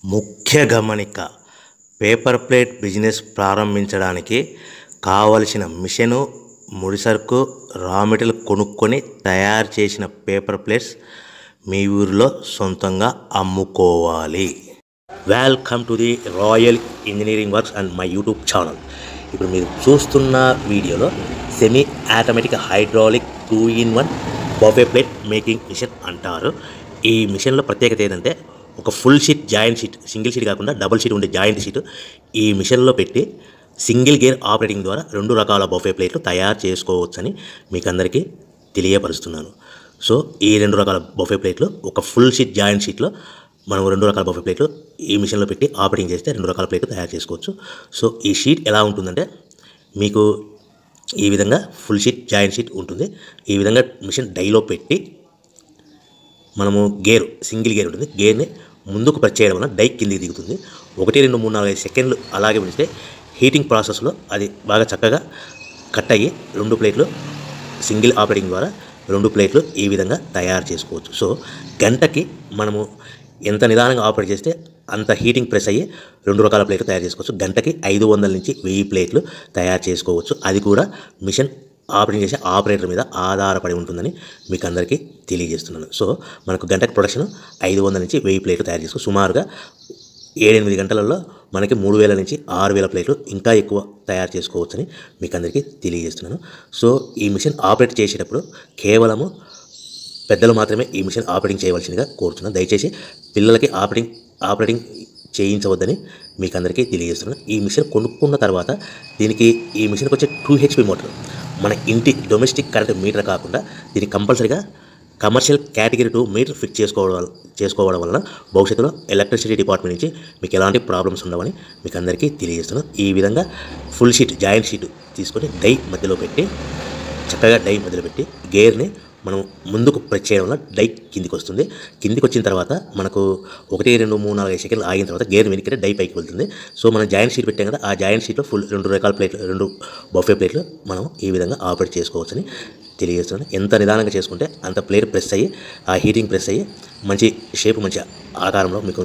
ముఖ్య గమనిక paper plate business ప్రారంభించడానికి కావలసిన మిషను, ముడిసరుకు, రా మెటీరియల్ కొనుక్కొని తయారు చేసిన పేపర్ ప్లేట్స్ మీ ఊరిలో సొంతంగా అమ్ముకోవాలి. Welcome to the royal engineering works and my YouTube channel. ఇప్పుడు మీరు చూస్తున్న వీడియోలో semi automatic hydraulic 2-in-1 buffet plate making machine అంటారు. ఈ మిషన్లో ప్రత్యేకత ఏంటంటే ఒక full sheet joint sheet, single sheet కాకుండా డబుల్ షీట్ ఉండే జాయింట్ షీట్ ఈ మిషన్లో పెట్టి సింగిల్ గేర్ ఆపరేటింగ్ ద్వారా 2 రకాల బఫే ప్లేట్లు తయారు చేసుకోవచ్చని మీకు అందరికీ తెలియపరుస్తున్నాను. సో ఈ 2 రకాల బఫే ప్లేట్లు ఒక ఫుల్ షీట్ జాయింట్ షీట్లో మనం 2 రకాల బఫే ప్లేట్లు ఈ మిషన్లో పెట్టి ఆపరేటింగ్ చేస్తే 2 రకాల ప్లేట్లు తయారు చేసుకోవచ్చు. సో ఈ షీట్ ఎలా ఉంటుందంటే మీకు ఈ విధంగా ఫుల్ షీట్ జాయింట్ షీట్ ఉంటుంది. ఈ విధంగా మిషన్ డైలో పెట్టి మనము గేర్, సింగిల్ గేర్ ఉంటుంది, గేర్ని ముందుకు ప్రెస్ చేయడం వల్ల డై కిందికి దిగుతుంది. 1, 2, 3, 4, 5 సెకండ్లు అలాగే ఉంచితే హీటింగ్ ప్రాసెస్లో అది బాగా చక్కగా కట్ అయ్యి 2 ప్లేట్లు సింగిల్ ఆపరేటింగ్ ద్వారా 2 ప్లేట్లు ఈ విధంగా తయారు చేసుకోవచ్చు. సో గంటకి మనము ఎంత నిదానంగా ఆపరేట్ చేస్తే అంత హీటింగ్ ప్రెస్ అయ్యి 2 రకాల ప్లేట్లు తయారు చేసుకోవచ్చు. గంటకి 500 నుంచి 1000 ప్లేట్లు తయారు చేసుకోవచ్చు. అది కూడా మిషన్ ఆపరేటింగ్ చేసే ఆపరేటర్ మీద ఆధారపడి ఉంటుందని మీకు అందరికీ తెలియజేస్తున్నాను. సో మనకు గంటకి ప్రొడక్షన్ 500 నుంచి 1000 ప్లేట్లు తయారు చేసుకోవచ్చు. సుమారుగా 7-8 గంటలలో మనకి 3000 నుంచి 6000 ప్లేట్లు ఇంకా ఎక్కువ తయారు చేసుకోవచ్చని మీకు అందరికీ తెలియజేస్తున్నాను. సో ఈ మిషన్ ఆపరేట్ చేసేటప్పుడు కేవలము పెద్దలు మాత్రమే ఈ మిషన్ ఆపరేటింగ్ చేయవలసిందిగా కోరుతున్నాను. దయచేసి పిల్లలకి ఆపరేటింగ్ చేయించవద్దని మీకు అందరికీ తెలియజేస్తున్నాను. ఈ మిషన్ కొనుక్కున్న తర్వాత ఈ మిషన్కి వచ్చే 2 HP మోటార్ మన ఇంటి డొమెస్టిక్ కరెంట్ మీటర్ కాకుండా దీనికి కంపల్సరీగా కమర్షియల్ కేటగిరీ 2 మీటర్ ఫిక్స్ చేసుకోవడం వలన భవిష్యత్తులో ఎలక్ట్రిసిటీ డిపార్ట్మెంట్ నుంచి మీకు ఎలాంటి ప్రాబ్లమ్స్ ఉండవని మీకు అందరికీ తెలియజేస్తున్నాను. ఈ విధంగా ఫుల్ షీట్ జాయింట్ షీట్ తీసుకొని డై మధ్యలో పెట్టి చక్కగా డై మధ్యలో పెట్టి గేర్ని మనం ముందుకు ప్రెస్ చేయడం వల్ల డై కిందికి వస్తుంది. కిందికి వచ్చిన తర్వాత మనకు 1, 2, 3, 4, 5 సెకండ్లు ఆగిన తర్వాత గేర్ వెనక్కి డై పైకి వెళ్తుంది. సో మనం జాయింట్ షీట్ పెట్టాం కదా, ఆ జాయింట్ షీట్లో ఫుల్ 2 రకాల ప్లేట్లు, 2 బఫే ప్లేట్లు మనం ఈ విధంగా ఆపరేట్ చేసుకోవచ్చని తెలియజేస్తున్నాను. ఎంత నిదానంగా చేసుకుంటే అంత ప్లేట్ ప్రెస్ అయ్యి ఆ హీటింగ్ ప్రెస్ అయ్యి మంచి షేప్, మంచి ఆకారంలో మీకు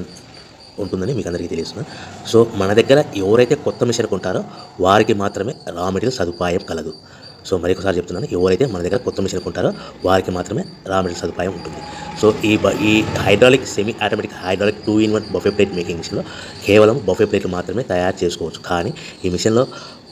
ఉంటుందని మీకు అందరికీ తెలియజేస్తున్నాను. సో మన దగ్గర ఎవరైతే కొత్త మిషన్ కొంటారో వారికి మాత్రమే రా మెటీరియల్ సదుపాయం కలదు. సో మరొకసారి చెప్తున్నాను, ఎవరైతే మన దగ్గర కొత్త మిషన్ కొంటారో వారికి మాత్రమే రా మెటీరియల్ సదుపాయం ఉంటుంది. సో ఈ hydraulic semi automatic hydraulic 2-in-1 buffet plate making మిషన్లో కేవలం బఫే ప్లేట్లు మాత్రమే తయారు చేసుకోవచ్చు. కానీ ఈ మిషన్లో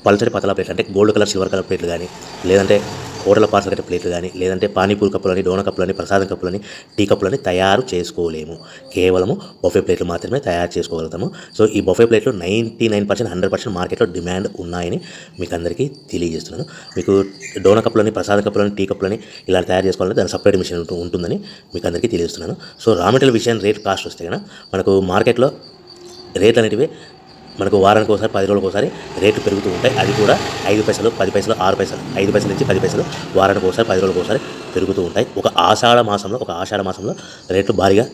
పల్చడి పతలా ప్లేట్లు అంటే గోల్డ్ కలర్, సిల్వర్ కలర్ ప్లేట్లు కానీ, లేదంటే హోటల్ పార్సల్ కట్టే ప్లేట్లు కానీ, లేదంటే పానీపూరి కప్పులని, డోనా కప్పులని, ప్రసాదం కప్పులని, టీ కప్పులని తయారు చేసుకోలేము. కేవలము బఫే ప్లేట్లు మాత్రమే తయారు చేసుకోగలుగుతాము. సో ఈ బఫే ప్లేట్లు 99%, 100% మార్కెట్లో డిమాండ్ ఉన్నాయని మీకు అందరికీ తెలియజేస్తున్నాను. మీకు డోనా కప్పులని, ప్రసాదం కప్పులని, టీ కప్పులని ఇలా తయారు చేసుకోవాలంటే దాని సపరేట్ మిషన్ ఉంటుందని మీకు అందరికీ తెలియజేస్తున్నాను. సో రా మెటీరియల్ విషయం రేట్ కాస్ట్ వస్తే కనుక మనకు మార్కెట్లో రేట్లు అనేటివి మనకు వారానికి ఒకసారి, 10 రోజులకు ఒకసారి రేట్లు పెరుగుతూ ఉంటాయి. అది కూడా 5 పైసలు, 10 పైసలు, 6 పైసలు, 5 పైసల నుంచి 10 పైసలు వారానికి ఒకసారి, 10 రోజులకు ఒకసారి పెరుగుతూ ఉంటాయి. ఒక ఆషాఢ మాసంలో రేట్లు భారీగా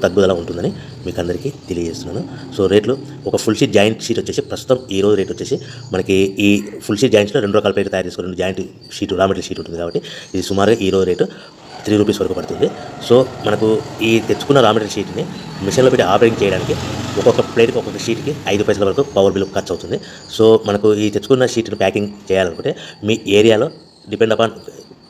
తగ్గుదల ఉంటుందని మీకు అందరికీ తెలియజేస్తున్నాను. సో రేట్లు ఒక ఫుల్ షీట్ జాయింట్ షీట్ వచ్చేసి ప్రస్తుతం ఈ రోజు రేట్ వచ్చేసి మనకి ఈ ఫుల్ షీట్ జాయింట్ షీట్లో 2 రకాల ప్లేట్లు తయారు చేసుకుని 2 joint sheet raw material sheet ఉంటుంది కాబట్టి ఇది సుమారుగా ఈ రోజు రేటు 3 రూపీస్ వరకు పడుతుంది. సో మనకు ఈ తెచ్చుకున్న రా మెటీరియల్ షీట్ని మిషన్లో పెట్టి ఆపరేటింగ్ చేయడానికి ఒక్కొక్క ప్లేట్కి, ఒక్కొక్క షీట్కి 5 పైసల వరకు పవర్ బిల్ ఖర్చు అవుతుంది. సో మనకు ఈ తెచ్చుకున్న షీట్ని ప్యాకింగ్ చేయాలనుకుంటే మీ ఏరియాలో డిపెండ్ అపాన్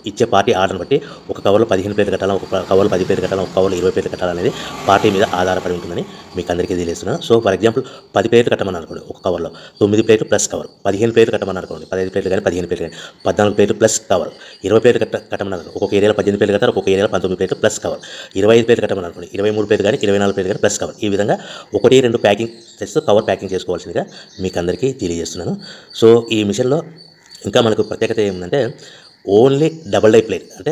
ఇచ్చే పార్టీ ఆర్డర్ని బట్టి ఒక కవర్లో 15 ప్లేట్లు కట్టాలా, ఒక కవర్లో 10 ప్లేట్లు కట్టాలా, ఒక కవర్లో 20 ప్లేట్లు కట్టాలనేది పార్టీ మీద ఆధారపడి ఉంటుందని మీకు అందరికీ తెలియజేస్తున్నాను. సో ఫర్ ఎగ్జాంపుల్ 10 ప్లేట్లు కట్టమని అనుకోండి, ఒక కవర్లో 9 ప్లేట్లు ప్లస్ కవర్, 15 ప్లేట్లు కట్టమని అనుకోండి, 15 ప్లేట్లు కానీ 15 ప్లేట్లు కానీ 14 ప్లేట్లు ప్లస్ కవర్, 20 ప్లేట్లు కట్టమని అనుకోండి, ఒక్కొక్క ఏరియాలో 18 ప్లేట్లు కట్టారు, ఒక్కొక్క ఏరియాలో 19 ప్లేట్లు ప్లస్ కవర్, 25 ప్లేట్లు కట్టమని అనుకోండి, 23 ప్లేట్లు కానీ 24 ప్లేట్లు కానీ ప్లస్ కవర్. ఈ విధంగా 1, 2 ప్యాకింగ్ చేస్తూ కవర్ ప్యాకింగ్ చేసుకోవాల్సిందిగా మీకు అందరికీ తెలియజేస్తున్నాను. సో ఈ మిషన్లో ఇంకా మనకు ప్రత్యేకత ఏమిటంటే ఓన్లీ డబుల్ డై ప్లేట్ అంటే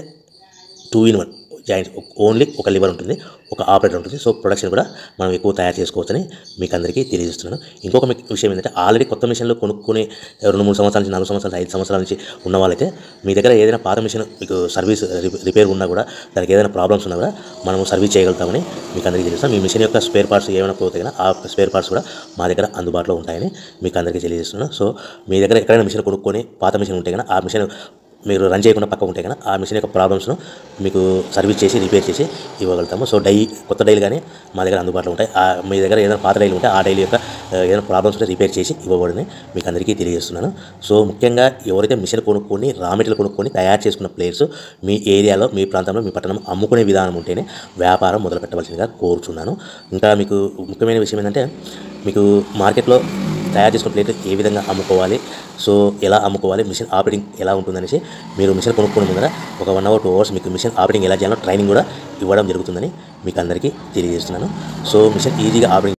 2-in-1 జాయింట్, ఓన్లీ ఒక లివర్ ఉంటుంది, ఒక ఆపరేటర్ ఉంటుంది. సో ప్రొడక్షన్ కూడా మనం ఎక్కువ తయారు చేసుకోవచ్చని మీకు అందరికీ తెలియజేస్తున్నాను. ఇంకొక విషయం ఏంటంటే ఆల్రెడీ కొత్త మిషన్లు కొనుక్కుని 2-3 సంవత్సరాల నుంచి, 4 సంవత్సరాల, 5 సంవత్సరాల నుంచి ఉన్న వాళ్ళైతే మీ దగ్గర ఏదైనా పాత మిషన్ మీకు సర్వీస్ రిపేర్ ఉన్నా కూడా, దానికి ఏదైనా ప్రాబ్లమ్స్ ఉన్నా కూడా మనం సర్వీస్ చేయగలుగుతామని మీకు అందరికీ తెలుస్తాం. మీ మిషన్ యొక్క స్పేర్ పార్ట్స్ ఏమైనా పోతే కానీ ఆ స్పేర్ పార్ట్స్ కూడా మా దగ్గర అందుబాటులో ఉంటాయని మీకు అందరికీ తెలియజేస్తున్నాను. సో మీ దగ్గర ఎక్కడైనా మిషన్ కొనుక్కొని పాత మిషన్ ఉంటే కానీ ఆ మిషన్ మీరు రన్ చేయకుండా పక్క ఉంటే కనుక ఆ మిషన్ యొక్క ప్రాబ్లమ్స్ను మీకు సర్వీస్ చేసి రిపేర్ చేసి ఇవ్వగలుగుతాము. సో కొత్త డైలు కానీ మా దగ్గర అందుబాటులో ఉంటాయి. మీ దగ్గర ఏదైనా పాత డైలు ఉంటే ఆ డైలు యొక్క ఏదైనా ప్రాబ్లమ్స్ ఉంటే రిపేర్ చేసి ఇవ్వబడని మీకు అందరికీ తెలియజేస్తున్నాను. సో ముఖ్యంగా ఎవరైతే మిషన్ కొనుక్కొని రా మెటీరియల్ కొనుక్కొని తయారు చేసుకున్న ప్లేయర్స్ మీ ఏరియాలో, మీ ప్రాంతంలో, మీ పట్టణం అమ్ముకునే విధానం ఉంటేనే వ్యాపారం మొదలు పెట్టవలసిందిగా కోరుచున్నాను. ఇంకా మీకు ముఖ్యమైన విషయం ఏంటంటే, మీకు మార్కెట్లో తయారు చేసుకున్న ప్లేట్ ఏ విధంగా అమ్ముకోవాలి, సో ఎలా అమ్ముకోవాలి, మిషన్ ఆపరేటింగ్ ఎలా ఉంటుందనేసి మీరు మిషన్ కొనుక్కునే ముందర ఒక 1 అవర్ 2 అవర్స్ మీకు మిషన్ ఆపరేటింగ్ ఎలా చేయాలో ట్రైనింగ్ కూడా ఇవ్వడం జరుగుతుందని మీకు అందరికీ తెలియజేస్తున్నాను. సో మిషన్ ఈజీగా ఆపరేటింగ్